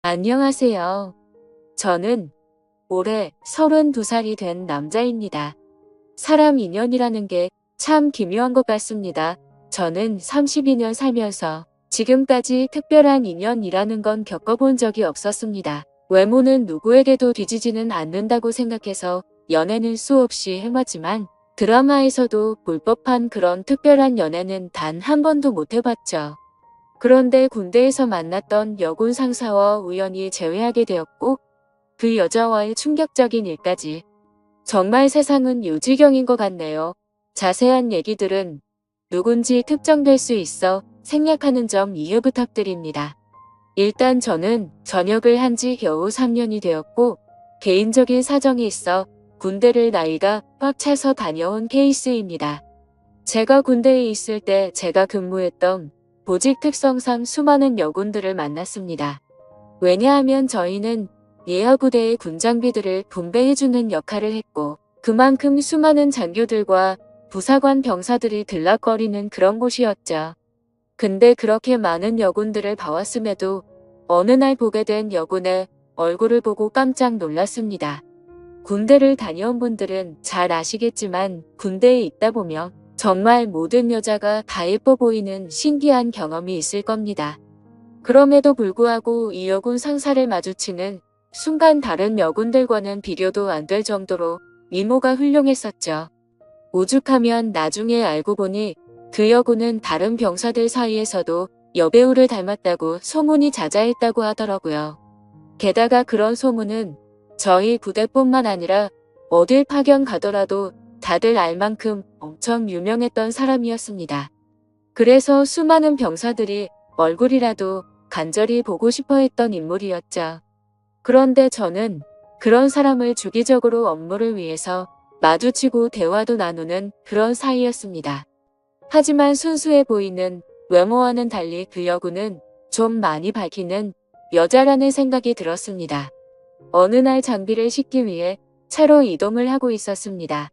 안녕하세요. 저는 올해 32살이 된 남자입니다. 사람 인연이라는 게 참 기묘한 것 같습니다. 저는 32년 살면서 지금까지 특별한 인연이라는 건 겪어본 적이 없었습니다. 외모는 누구에게도 뒤지지는 않는다고 생각해서 연애는 수없이 해봤지만 드라마에서도 볼 법한 그런 특별한 연애는 단 한 번도 못 해봤죠. 그런데 군대에서 만났던 여군 상사와 우연히 재회하게 되었고 그 여자와의 충격적인 일까지. 정말 세상은 요지경인 것 같네요. 자세한 얘기들은 누군지 특정될 수 있어 생략하는 점 이해 부탁드립니다. 일단 저는 전역을 한 지 겨우 3년이 되었고 개인적인 사정이 있어 군대를 나이가 꽉 차서 다녀온 케이스입니다. 제가 군대에 있을 때 제가 근무했던 보직 특성상 수많은 여군들을 만났습니다. 왜냐하면 저희는 예하 부대의 군장비들을 분배해주는 역할을 했고 그만큼 수많은 장교들과 부사관 병사들이 들락거리는 그런 곳이었죠. 근데 그렇게 많은 여군들을 봐왔음에도 어느 날 보게 된 여군의 얼굴을 보고 깜짝 놀랐습니다. 군대를 다녀온 분들은 잘 아시겠지만 군대에 있다 보면 정말 모든 여자가 다 예뻐 보이는 신기한 경험이 있을 겁니다. 그럼에도 불구하고 이 여군 상사를 마주치는 순간 다른 여군들과는 비교도 안 될 정도로 미모가 훌륭했었죠. 오죽하면 나중에 알고 보니 그 여군은 다른 병사들 사이에서도 여배우를 닮았다고 소문이 자자했다고 하더라고요. 게다가 그런 소문은 저희 부대뿐만 아니라 어딜 파견 가더라도 다들 알 만큼 엄청 유명했던 사람이었습니다. 그래서 수많은 병사들이 얼굴이라도 간절히 보고 싶어 했던 인물이었죠. 그런데 저는 그런 사람을 주기적으로 업무를 위해서 마주치고 대화도 나누는 그런 사이였습니다. 하지만 순수해 보이는 외모와는 달리 그 여군은 좀 많이 밝히는 여자라는 생각이 들었습니다. 어느 날 장비를 싣기 위해 차로 이동을 하고 있었습니다.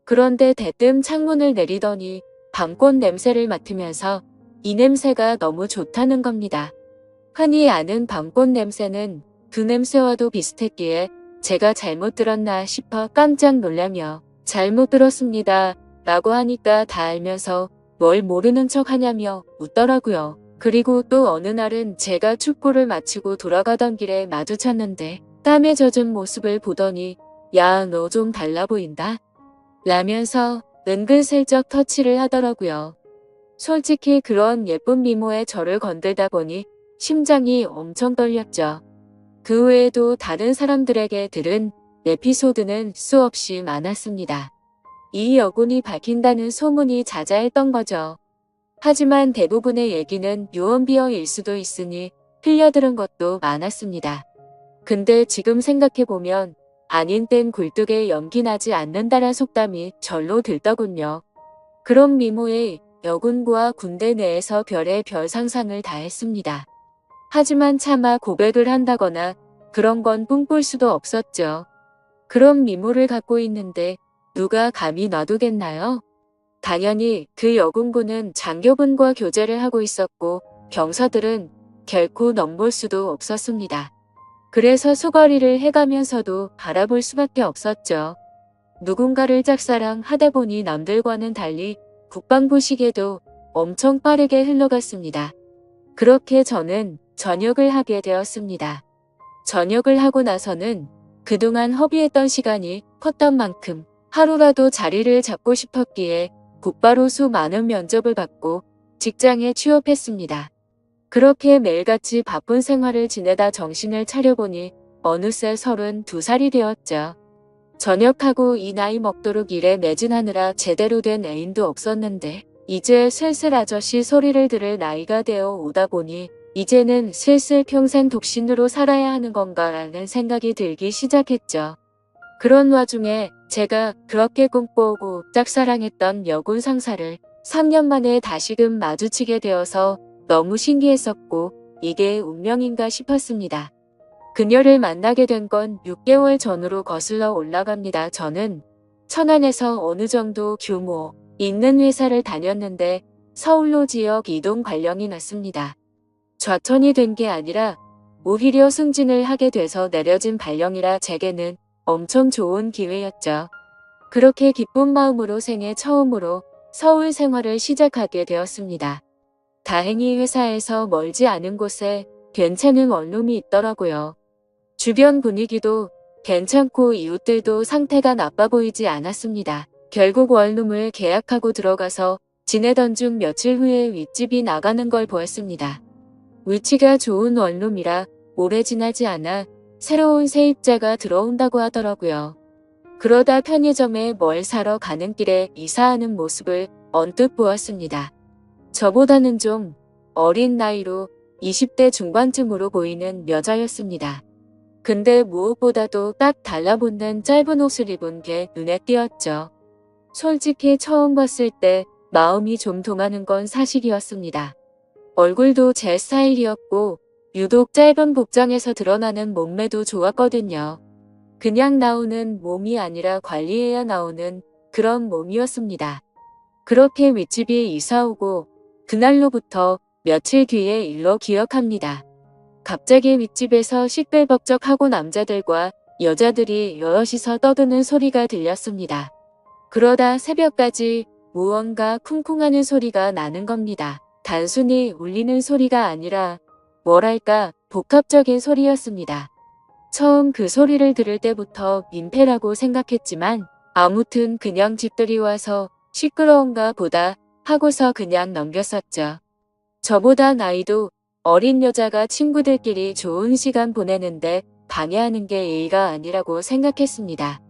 그런데 대뜸 창문을 내리더니 밤꽃 냄새를 맡으면서 이 냄새가 너무 좋다는 겁니다. 흔히 아는 밤꽃 냄새는 그 냄새와도 비슷했기에 제가 잘못 들었나 싶어 깜짝 놀라며 잘못 들었습니다 라고 하니까 다 알면서 뭘 모르는 척 하냐며 웃더라고요. 그리고 또 어느 날은 제가 축구를 마치고 돌아가던 길에 마주쳤는데 땀에 젖은 모습을 보더니 야, 너 좀 달라 보인다 라면서 은근슬쩍 터치를 하더라고요. 솔직히 그런 예쁜 미모에 저를 건들다 보니 심장이 엄청 떨렸죠. 그 외에도 다른 사람들에게 들은 에피소드는 수없이 많았습니다. 이 여군이 밝힌다는 소문이 자자했던 거죠. 하지만 대부분의 얘기는 유언비어일 수도 있으니 흘려들은 것도 많았습니다. 근데 지금 생각해보면 아닌 땐 굴뚝에 연기 나지 않는다란 속담이 절로 들더군요. 그런 미모의 여군과 군대 내에서 별의 별 상상을 다 했습니다. 하지만 차마 고백을 한다거나 그런 건 꿈꿀 수도 없었죠. 그런 미모를 갖고 있는데 누가 감히 놔두겠나요? 당연히 그 여군군은 장교분과 교제를 하고 있었고 병사들은 결코 넘볼 수도 없었습니다. 그래서 수거리를 해가면서도 바라볼 수밖에 없었죠. 누군가를 짝사랑하다 보니 남들과는 달리 국방부 시계도 엄청 빠르게 흘러갔습니다. 그렇게 저는 전역을 하게 되었습니다. 전역을 하고 나서는 그동안 허비했던 시간이 컸던 만큼 하루라도 자리를 잡고 싶었기에 곧바로 수많은 면접을 받고 직장에 취업했습니다. 그렇게 매일같이 바쁜 생활을 지내다 정신을 차려보니 어느새 32살이 되었죠. 전역하고 이 나이 먹도록 일에 매진하느라 제대로 된 애인도 없었는데 이제 슬슬 아저씨 소리를 들을 나이가 되어 오다 보니 이제는 슬슬 평생 독신으로 살아야 하는 건가라는 생각이 들기 시작했죠. 그런 와중에 제가 그렇게 꿈꿔오고 짝사랑했던 여군 상사를 3년 만에 다시금 마주치게 되어서 너무 신기했었고 이게 운명인가 싶었습니다. 그녀를 만나게 된 건 6개월 전으로 거슬러 올라갑니다. 저는 천안에서 어느 정도 규모 있는 회사를 다녔는데 서울로 지역 이동 발령이 났습니다. 좌천이 된 게 아니라 오히려 승진을 하게 돼서 내려진 발령이라 제게는 엄청 좋은 기회였죠. 그렇게 기쁜 마음으로 생애 처음으로 서울 생활을 시작하게 되었습니다. 다행히 회사에서 멀지 않은 곳에 괜찮은 원룸이 있더라고요. 주변 분위기도 괜찮고 이웃들도 상태가 나빠 보이지 않았습니다. 결국 원룸을 계약하고 들어가서 지내던 중 며칠 후에 윗집이 나가는 걸 보았습니다. 위치가 좋은 원룸이라 오래 지나지 않아 새로운 세입자가 들어온다고 하더라고요. 그러다 편의점에 뭘 사러 가는 길에 이사하는 모습을 언뜻 보았습니다. 저보다는 좀 어린 나이로 20대 중반쯤으로 보이는 여자였습니다. 근데 무엇보다도 딱 달라붙는 짧은 옷을 입은 게 눈에 띄었죠. 솔직히 처음 봤을 때 마음이 좀 동하는 건 사실이었습니다. 얼굴도 제 스타일이었고 유독 짧은 복장에서 드러나는 몸매도 좋았거든요. 그냥 나오는 몸이 아니라 관리해야 나오는 그런 몸이었습니다. 그렇게 윗집에 이사오고 그날로부터 며칠 뒤의 일로 기억합니다. 갑자기 윗집에서 시끌벅적하고 남자들과 여자들이 여럿이서 떠드는 소리가 들렸습니다. 그러다 새벽까지 무언가 쿵쿵하는 소리가 나는 겁니다. 단순히 울리는 소리가 아니라 뭐랄까 복합적인 소리였습니다. 처음 그 소리를 들을 때부터 민폐라고 생각했지만 아무튼 그냥 집들이 와서 시끄러운가 보다 하고서 그냥 넘겼었죠. 저보다 나이도 어린 여자가 친구들끼리 좋은 시간 보내는데 방해하는 게 예의가 아니라고 생각했습니다.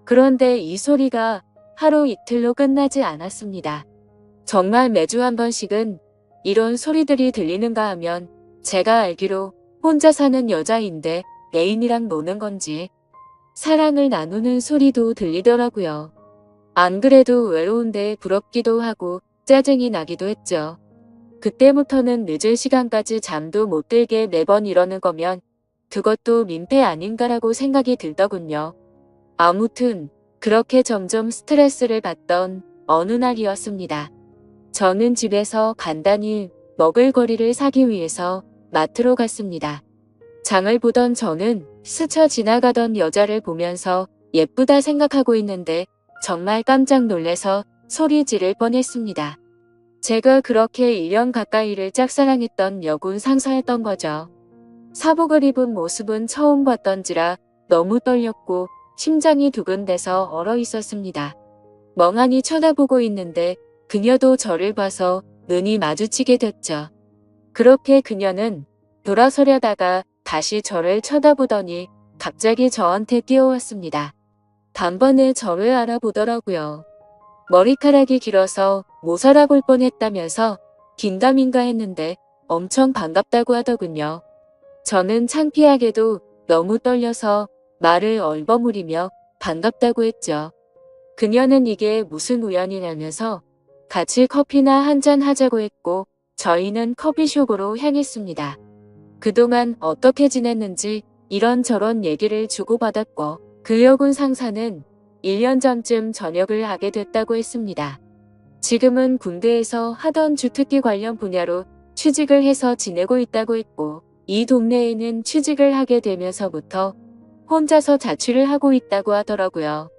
그런데 이 소리가 하루 이틀로 끝나지 않았습니다. 정말 매주 한 번씩은 이런 소리들이 들리는가 하면 제가 알기로 혼자 사는 여자인데 애인이랑 노는 건지 사랑을 나누는 소리도 들리더라고요. 안 그래도 외로운데 부럽기도 하고 짜증이 나기도 했죠. 그때부터는 늦은 시간까지 잠도 못 들게 매번 이러는 거면 그것도 민폐 아닌가라고 생각이 들더군요. 아무튼 그렇게 점점 스트레스를 받던 어느 날이었습니다. 저는 집에서 간단히 먹을거리를 사기 위해서 마트로 갔습니다. 장을 보던 저는 스쳐 지나가던 여자를 보면서 예쁘다 생각하고 있는데 정말 깜짝 놀래서 소리 지를 뻔했습니다. 제가 그렇게 1년 가까이를 짝사랑했던 여군 상사였던 거죠. 사복을 입은 모습은 처음 봤던지라 너무 떨렸고 심장이 두근대서 얼어 있었습니다. 멍하니 쳐다보고 있는데 그녀도 저를 봐서 눈이 마주치게 됐죠. 그렇게 그녀는 돌아서려다가 다시 저를 쳐다보더니 갑자기 저한테 뛰어왔습니다. 단번에 저를 알아보더라고요. 머리카락이 길어서 못 알아볼 뻔했다면서 긴가민가 했는데 엄청 반갑다고 하더군요. 저는 창피하게도 너무 떨려서 말을 얼버무리며 반갑다고 했죠. 그녀는 이게 무슨 우연이라면서 같이 커피나 한잔 하자고 했고 저희는 커피숍으로 향했습니다. 그동안 어떻게 지냈는지 이런저런 얘기를 주고받았고 그 여군 상사는 1년 전쯤 전역을 하게 됐다고 했습니다. 지금은 군대에서 하던 주특기 관련 분야로 취직을 해서 지내고 있다고 했고 이 동네에는 취직을 하게 되면서부터 혼자서 자취를 하고 있다고 하더라고요.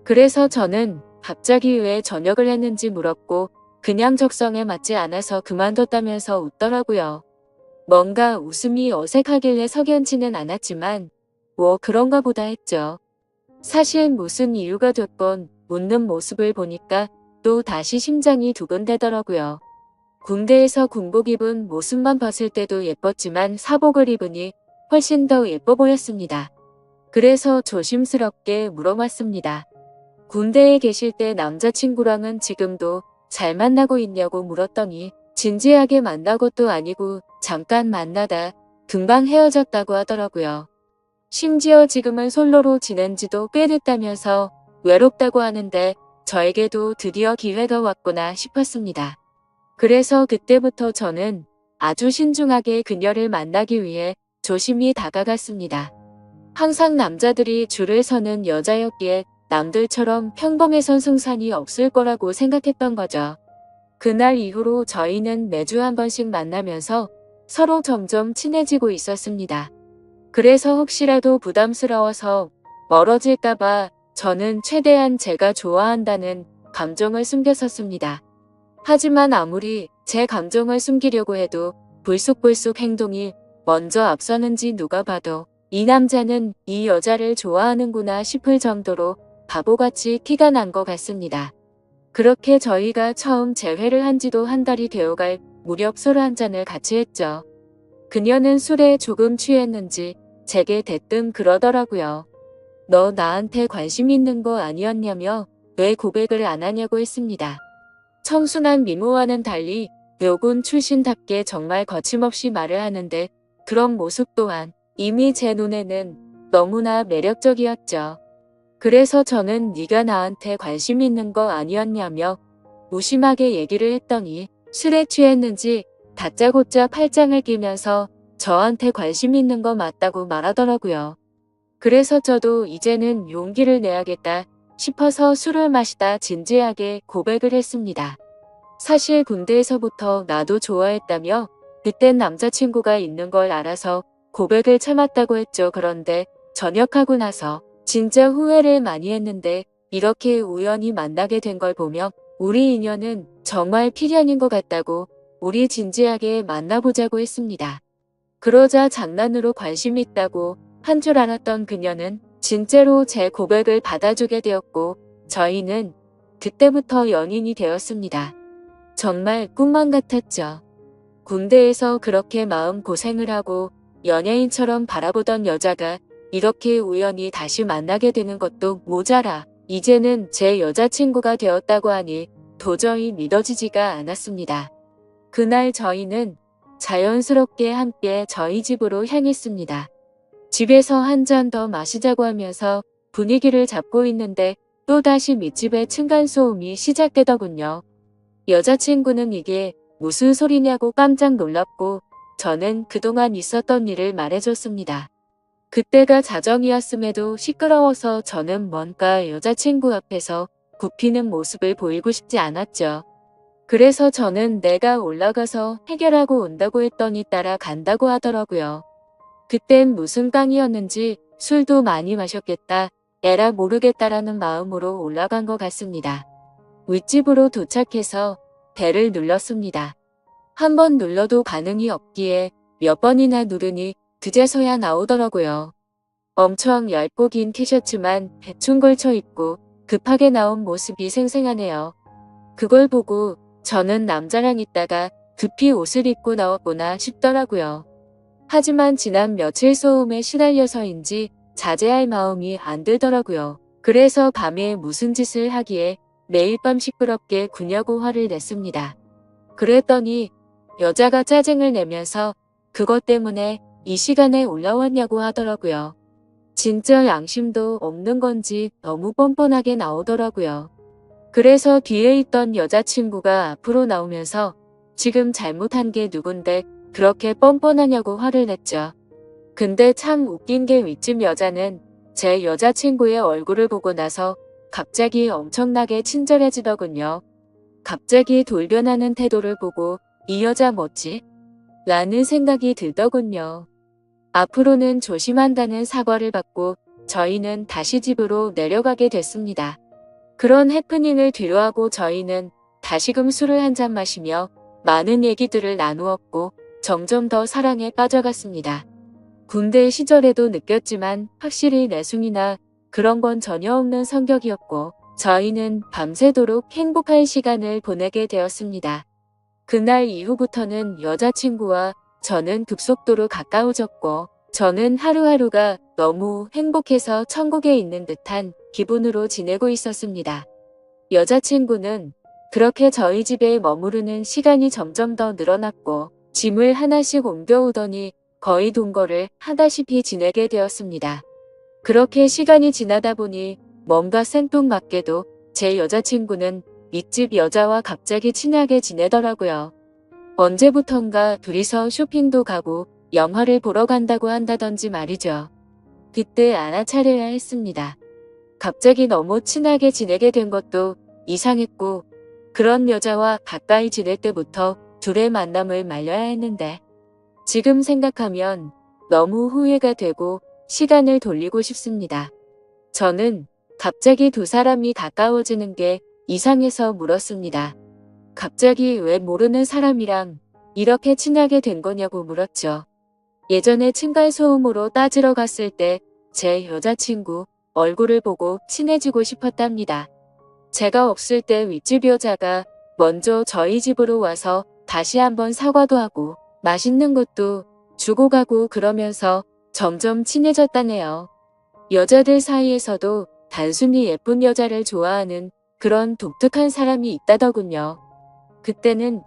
그래서 저는 갑자기 왜 전역을 했는지 물었고 그냥 적성에 맞지 않아서 그만뒀다면서 웃더라고요. 뭔가 웃음이 어색하길래 석연치는 않았지만 뭐 그런가 보다 했죠. 사실 무슨 이유가 됐건 웃는 모습을 보니까 또 다시 심장이 두근대더라고요. 군대에서 군복 입은 모습만 봤을 때도 예뻤지만 사복을 입으니 훨씬 더 예뻐 보였습니다. 그래서 조심스럽게 물어봤습니다. 군대에 계실 때 남자친구랑은 지금도 잘 만나고 있냐고 물었더니 진지하게 만난 것도 아니고 잠깐 만나다 금방 헤어졌다고 하더라고요. 심지어 지금은 솔로로 지낸 지도 꽤 됐다면서 외롭다고 하는데 저에게도 드디어 기회가 왔구나 싶었습니다. 그래서 그때부터 저는 아주 신중하게 그녀를 만나기 위해 조심히 다가갔습니다. 항상 남자들이 줄을 서는 여자였기에 남들처럼 평범해선 승산이 없을 거라고 생각했던 거죠. 그날 이후로 저희는 매주 한 번씩 만나면서 서로 점점 친해지고 있었습니다. 그래서 혹시라도 부담스러워서 멀어질까봐 저는 최대한 제가 좋아한다는 감정을 숨겼었습니다. 하지만 아무리 제 감정을 숨기려고 해도 불쑥불쑥 행동이 먼저 앞서는지 누가 봐도 이 남자는 이 여자를 좋아하는구나 싶을 정도로 바보같이 티가 난 것 같습니다. 그렇게 저희가 처음 재회를 한 지도 한 달이 되어갈 무렵 술 한 잔을 같이 했죠. 그녀는 술에 조금 취했는지 제게 대뜸 그러더라고요. 너 나한테 관심 있는 거 아니었냐며 왜 고백을 안 하냐고 했습니다. 청순한 미모와는 달리 외군 출신답게 정말 거침없이 말을 하는데 그런 모습 또한 이미 제 눈에는 너무나 매력적이었죠. 그래서 저는 네가 나한테 관심 있는 거 아니었냐며 무심하게 얘기를 했더니 술에 취했는지 다짜고짜 팔짱을 끼면서 저한테 관심 있는 거 맞다고 말하더라고요. 그래서 저도 이제는 용기를 내야겠다 싶어서 술을 마시다 진지하게 고백을 했습니다. 사실 군대에서부터 나도 좋아했다며 그땐 남자친구가 있는 걸 알아서 고백을 참았다고 했죠. 그런데 전역하고 나서 진짜 후회를 많이 했는데 이렇게 우연히 만나게 된 걸 보며 우리 인연은 정말 필연인 것 같다고 우리 진지하게 만나보자고 했습니다. 그러자 장난으로 관심 있다고 한 줄 알았던 그녀는 진짜로 제 고백을 받아주게 되었고 저희는 그때부터 연인이 되었습니다. 정말 꿈만 같았죠. 군대에서 그렇게 마음 고생을 하고 연예인처럼 바라보던 여자가 이렇게 우연히 다시 만나게 되는 것도 모자라 이제는 제 여자친구가 되었다고 하니 도저히 믿어지지가 않았습니다. 그날 저희는 자연스럽게 함께 저희 집으로 향했습니다. 집에서 한 잔 더 마시자고 하면서 분위기를 잡고 있는데 또다시 밑집에 층간소음이 시작되더군요. 여자친구는 이게 무슨 소리냐고 깜짝 놀랐고 저는 그동안 있었던 일을 말해줬습니다. 그때가 자정이었음에도 시끄러워서 저는 뭔가 여자친구 앞에서 굽히는 모습을 보이고 싶지 않았죠. 그래서 저는 내가 올라가서 해결하고 온다고 했더니 따라간다고 하더라고요. 그땐 무슨 깡이었는지 술도 많이 마셨겠다, 에라 모르겠다라는 마음으로 올라간 것 같습니다. 윗집으로 도착해서 벨을 눌렀습니다. 한 번 눌러도 반응이 없기에 몇 번이나 누르니 그제서야 나오더라고요. 엄청 얇고 긴 티셔츠만 대충 걸쳐 입고 급하게 나온 모습이 생생하네요. 그걸 보고 저는 남자랑 있다가 급히 옷을 입고 나왔구나 싶더라고요. 하지만 지난 며칠 소음에 시달려서인지 자제할 마음이 안 들더라고요. 그래서 밤에 무슨 짓을 하기에 매일 밤 시끄럽게 구냐고 화를 냈습니다. 그랬더니 여자가 짜증을 내면서 그것 때문에 이 시간에 올라왔냐고 하더라고요. 진짜 양심도 없는 건지 너무 뻔뻔하게 나오더라고요. 그래서 뒤에 있던 여자친구가 앞으로 나오면서 지금 잘못한 게 누군데 그렇게 뻔뻔하냐고 화를 냈죠. 근데 참 웃긴 게 윗집 여자는 제 여자친구의 얼굴을 보고 나서 갑자기 엄청나게 친절해지더군요. 갑자기 돌변하는 태도를 보고 이 여자 뭐지? 라는 생각이 들더군요. 앞으로는 조심한다는 사과를 받고 저희는 다시 집으로 내려가게 됐습니다. 그런 해프닝을 뒤로하고 저희는 다시금 술을 한 잔 마시며 많은 얘기들을 나누었고 점점 더 사랑에 빠져갔습니다. 군대 시절에도 느꼈지만 확실히 내숭이나 그런 건 전혀 없는 성격이었고 저희는 밤새도록 행복한 시간을 보내게 되었습니다. 그날 이후부터는 여자친구와 저는 급속도로 가까워졌고 저는 하루하루가 너무 행복해서 천국에 있는 듯한 기분으로 지내고 있었습니다. 여자친구는 그렇게 저희 집에 머무르는 시간이 점점 더 늘어났고 짐을 하나씩 옮겨오더니 거의 동거를 하다시피 지내게 되었습니다. 그렇게 시간이 지나다 보니 뭔가 생뚱맞게도 제 여자친구는 윗집 여자와 갑자기 친하게 지내더라고요. 언제부턴가 둘이서 쇼핑도 가고 영화를 보러 간다고 한다던지 말이죠. 그때 알아차려야 했습니다. 갑자기 너무 친하게 지내게 된 것도 이상했고 그런 여자와 가까이 지낼 때부터 둘의 만남을 말려야 했는데 지금 생각하면 너무 후회가 되고 시간을 돌리고 싶습니다. 저는 갑자기 두 사람이 가까워지는 게 이상해서 물었습니다. 갑자기 왜 모르는 사람이랑 이렇게 친하게 된 거냐고 물었죠. 예전에 층간소음으로 따지러 갔을 때 제 여자친구 얼굴을 보고 친해지고 싶었답니다. 제가 없을 때 윗집 여자가 먼저 저희 집으로 와서 다시 한번 사과도 하고 맛있는 것도 주고 가고 그러면서 점점 친해졌다네요. 여자들 사이에서도 단순히 예쁜 여자를 좋아하는 그런 독특한 사람이 있다더군요. 그때는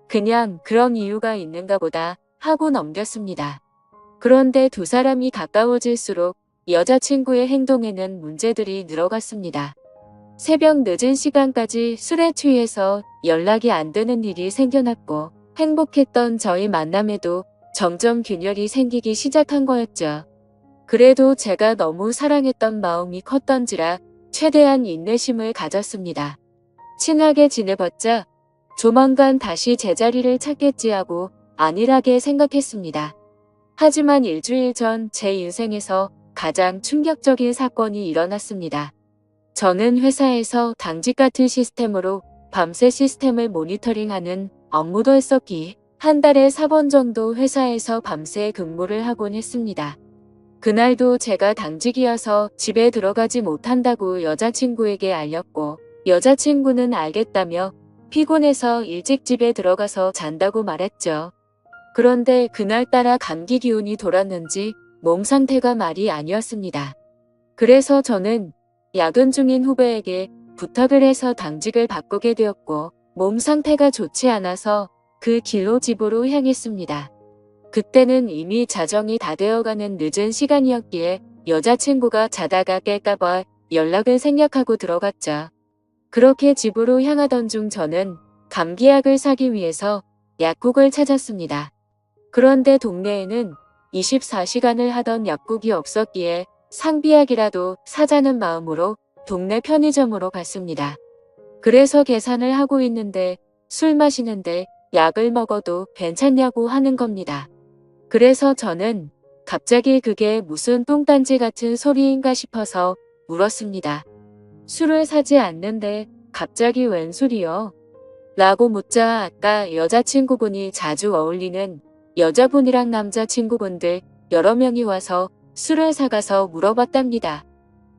그냥 그런 이유가 있는가 보다 하고 넘겼습니다. 그런데 두 사람이 가까워질수록 여자친구의 행동에는 문제들이 늘어갔습니다. 새벽 늦은 시간까지 술에 취해서 연락이 안 되는 일이 생겨났고 행복했던 저희 만남에도 점점 균열이 생기기 시작한 거였죠. 그래도 제가 너무 사랑했던 마음이 컸던지라 최대한 인내심을 가졌습니다. 친하게 지내봤자 조만간 다시 제자리를 찾겠지 하고 안일하게 생각했습니다. 하지만 일주일 전 제 인생에서 가장 충격적인 사건이 일어났습니다. 저는 회사에서 당직 같은 시스템으로 밤새 시스템을 모니터링하는 업무도 했었기에 한 달에 4번 정도 회사에서 밤새 근무를 하곤 했습니다. 그날도 제가 당직이어서 집에 들어가지 못한다고 여자친구에게 알렸고 여자친구는 알겠다며 피곤해서 일찍 집에 들어가서 잔다고 말했죠. 그런데 그날따라 감기 기운이 돌았는지 몸 상태가 말이 아니었습니다. 그래서 저는 야근 중인 후배에게 부탁을 해서 당직을 바꾸게 되었고 몸 상태가 좋지 않아서 그 길로 집으로 향했습니다. 그때는 이미 자정이 다 되어가는 늦은 시간이었기에 여자친구가 자다가 깰까봐 연락을 생략하고 들어갔죠. 그렇게 집으로 향하던 중 저는 감기약을 사기 위해서 약국을 찾았습니다. 그런데 동네에는 24시간을 하던 약국이 없었기에 상비약이라도 사자는 마음으로 동네 편의점으로 갔습니다. 그래서 계산을 하고 있는데 술 마시는데 약을 먹어도 괜찮냐고 하는 겁니다. 그래서 저는 갑자기 그게 무슨 똥단지 같은 소리인가 싶어서 물었습니다. 술을 사지 않는데 갑자기 웬 소리요? 라고 묻자 아까 여자친구분이 자주 어울리는 여자분이랑 남자친구분들 여러 명이 와서 술을 사가서 물어봤답니다.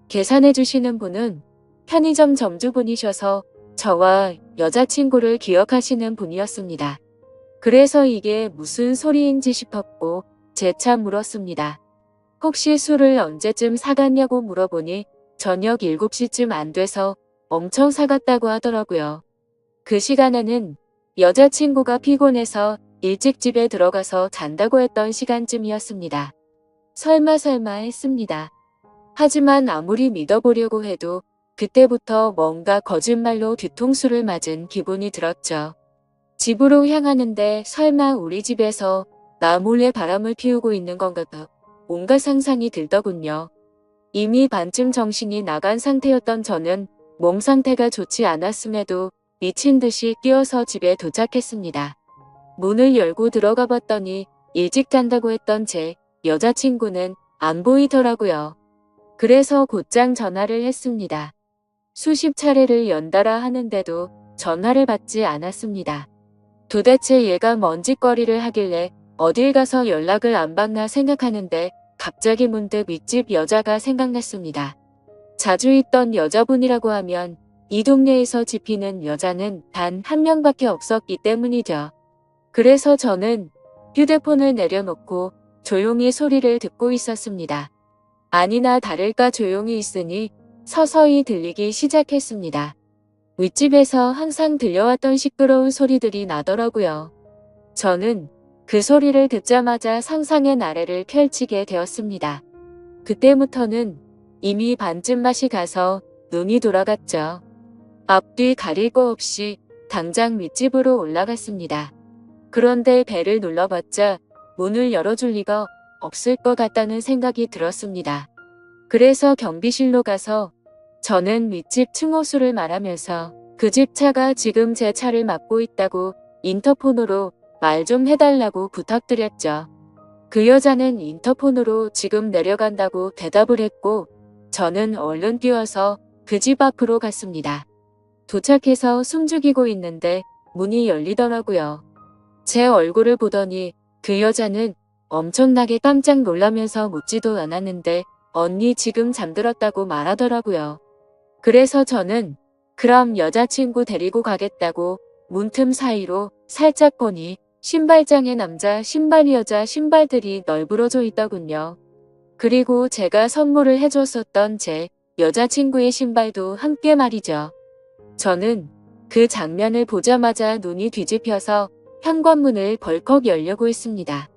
계산해 주시는 분은 편의점 점주분이셔서 저와 여자친구를 기억하시는 분이었습니다. 그래서 이게 무슨 소리인지 싶었고 재차 물었습니다. 혹시 술을 언제쯤 사갔냐고 물어보니 저녁 7시쯤 안 돼서 엄청 사갔다고 하더라고요. 그 시간에는 여자친구가 피곤해서 일찍 집에 들어가서 잔다고 했던 시간쯤이었습니다. 설마 했습니다. 하지만 아무리 믿어보려고 해도 그때부터 뭔가 거짓말로 뒤통수를 맞은 기분이 들었죠. 집으로 향하는데 설마 우리 집에서 나 몰래 바람을 피우고 있는 건가 봐 온갖 상상이 들더군요. 이미 반쯤 정신이 나간 상태였던 저는 몸 상태가 좋지 않았음에도 미친 듯이 뛰어서 집에 도착했습니다. 문을 열고 들어가 봤더니 일찍 잔다고 했던 제 여자친구는 안 보이더라고요. 그래서 곧장 전화를 했습니다. 수십 차례를 연달아 하는데도 전화를 받지 않았습니다. 도대체 얘가 뭔 짓거리를 하길래 어딜 가서 연락을 안 받나 생각하는데 갑자기 문득 윗집 여자가 생각났습니다. 자주 있던 여자분이라고 하면 이 동네에서 지피는 여자는 단 한 명밖에 없었기 때문이죠. 그래서 저는 휴대폰을 내려놓고 조용히 소리를 듣고 있었습니다. 아니나 다를까 조용히 있으니 서서히 들리기 시작했습니다. 윗집에서 항상 들려왔던 시끄러운 소리들이 나더라고요. 저는 그 소리를 듣자마자 상상의 나래를 펼치게 되었습니다. 그때부터는 이미 반쯤 맛이 가서 눈이 돌아갔죠. 앞뒤 가릴 거 없이 당장 윗집으로 올라갔습니다. 그런데 배를 눌러봤자 문을 열어줄 리가 없을 것 같다는 생각이 들었습니다. 그래서 경비실로 가서 저는 윗집 층호수를 말하면서 그 집 차가 지금 제 차를 막고 있다고 인터폰으로 말 좀 해달라고 부탁드렸죠. 그 여자는 인터폰으로 지금 내려간다고 대답을 했고 저는 얼른 뛰어서 그 집 앞으로 갔습니다. 도착해서 숨죽이고 있는데 문이 열리더라고요. 제 얼굴을 보더니 그 여자는 엄청나게 깜짝 놀라면서 묻지도 않았는데 언니 지금 잠들었다고 말하더라고요. 그래서 저는 그럼 여자친구 데리고 가겠다고 문틈 사이로 살짝 보니 신발장에 남자 신발 여자 신발들이 널브러져 있더군요. 그리고 제가 선물을 해줬었던 제 여자친구의 신발도 함께 말이죠. 저는 그 장면을 보자마자 눈이 뒤집혀서 현관문을 벌컥 열려고 했습니다.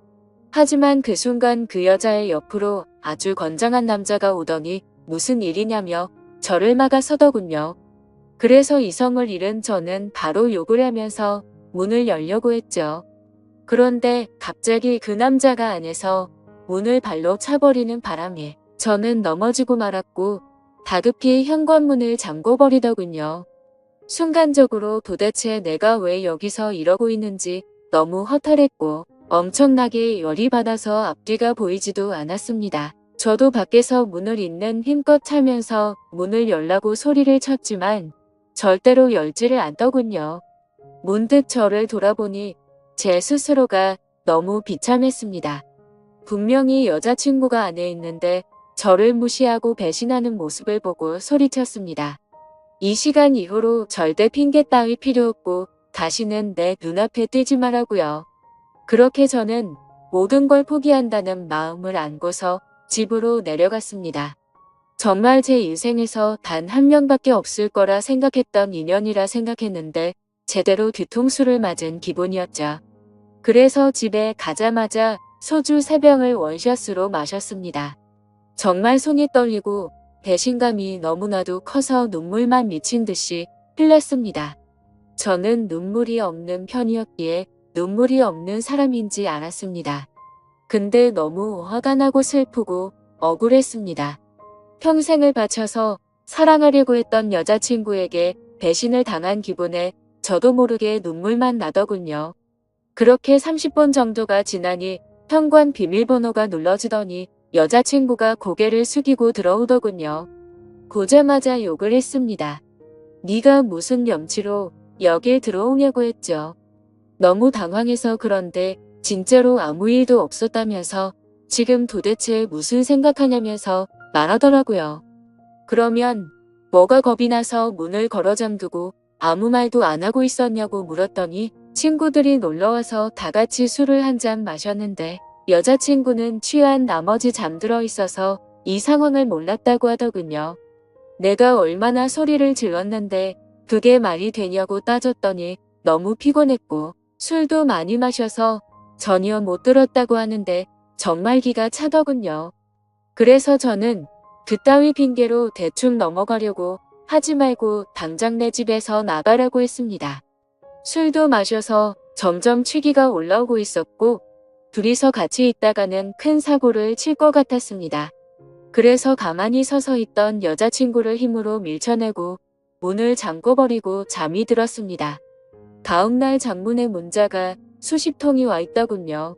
하지만 그 순간 그 여자의 옆으로 아주 건장한 남자가 오더니 무슨 일이냐며 저를 막아서더군요. 그래서 이성을 잃은 저는 바로 욕을 하면서 문을 열려고 했죠. 그런데 갑자기 그 남자가 안에서 문을 발로 차버리는 바람에 저는 넘어지고 말았고 다급히 현관문을 잠궈버리더군요. 순간적으로 도대체 내가 왜 여기서 이러고 있는지 너무 허탈했고 엄청나게 열이 받아서 앞뒤가 보이지도 않았습니다. 저도 밖에서 문을 있는 힘껏 차면서 문을 열라고 소리를 쳤지만 절대로 열지를 않더군요. 문득 저를 돌아보니 제 스스로가 너무 비참했습니다. 분명히 여자친구가 안에 있는데 저를 무시하고 배신하는 모습을 보고 소리쳤습니다. 이 시간 이후로 절대 핑계 따위 필요 없고 다시는 내 눈앞에 띄지 말라고요. 그렇게 저는 모든 걸 포기한다는 마음을 안고서 집으로 내려갔습니다. 정말 제 인생에서 단 한 명밖에 없을 거라 생각했던 인연이라 생각했는데 제대로 뒤통수를 맞은 기분이었죠. 그래서 집에 가자마자 소주 3병을 원샷으로 마셨습니다. 정말 손이 떨리고 배신감이 너무나도 커서 눈물만 미친 듯이 흘렸습니다. 저는 눈물이 없는 편이었기에 눈물이 없는 사람인지 알았습니다. 근데 너무 화가 나고 슬프고 억울했습니다. 평생을 바쳐서 사랑하려고 했던 여자친구에게 배신을 당한 기분에 저도 모르게 눈물만 나더군요. 그렇게 30분 정도가 지나니 현관 비밀번호가 눌러지더니 여자친구가 고개를 숙이고 들어오더군요. 보자마자 욕을 했습니다. 네가 무슨 염치로 여길 들어오냐고 했죠. 너무 당황해서 그런데 진짜로 아무 일도 없었다면서 지금 도대체 무슨 생각하냐면서 말하더라고요. 그러면 뭐가 겁이 나서 문을 걸어 잠그고 아무 말도 안 하고 있었냐고 물었더니 친구들이 놀러와서 다 같이 술을 한 잔 마셨는데 여자친구는 취한 나머지 잠들어 있어서 이 상황을 몰랐다고 하더군요. 내가 얼마나 소리를 질렀는데 그게 말이 되냐고 따졌더니 너무 피곤했고 술도 많이 마셔서 전혀 못 들었다고 하는데 정말 기가 차더군요. 그래서 저는 그따위 핑계로 대충 넘어가려고 하지 말고 당장 내 집에서 나가라고 했습니다. 술도 마셔서 점점 취기가 올라오고 있었고 둘이서 같이 있다가는 큰 사고를 칠 것 같았습니다. 그래서 가만히 서서 있던 여자친구를 힘으로 밀쳐내고 문을 잠궈버리고 잠이 들었습니다. 다음날 장문의 문자가 수십 통이 와 있더군요.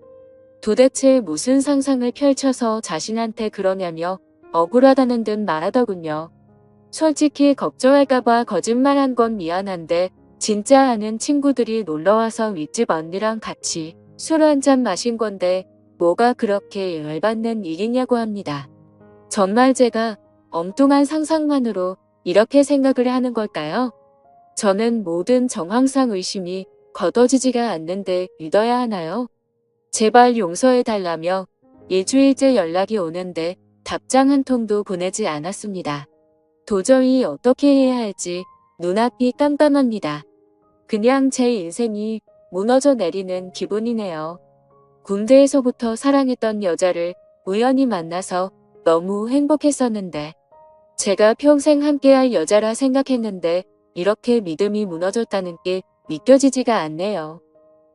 도대체 무슨 상상을 펼쳐서 자신한테 그러냐며 억울하다는 듯 말하더군요. 솔직히 걱정할까봐 거짓말한 건 미안한데 진짜 아는 친구들이 놀러와서 윗집 언니랑 같이 술 한잔 마신 건데 뭐가 그렇게 열받는 일이냐고 합니다. 정말 제가 엉뚱한 상상만으로 이렇게 생각을 하는 걸까요? 저는 모든 정황상 의심이 걷어지지가 않는데 믿어야 하나요? 제발 용서해달라며 일주일째 연락이 오는데 답장 한 통도 보내지 않았습니다. 도저히 어떻게 해야 할지 눈앞이 깜깜합니다. 그냥 제 인생이 무너져 내리는 기분이네요. 군대에서부터 사랑했던 여자를 우연히 만나서 너무 행복했었는데 제가 평생 함께할 여자라 생각했는데 이렇게 믿음이 무너졌다는 게 믿겨지지가 않네요.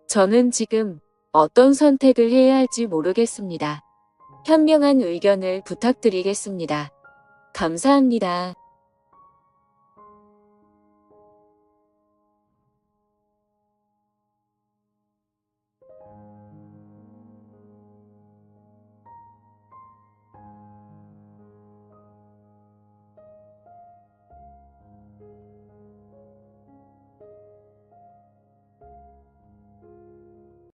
저는 지금 어떤 선택을 해야 할지 모르겠습니다. 현명한 의견을 부탁드리겠습니다. 감사합니다.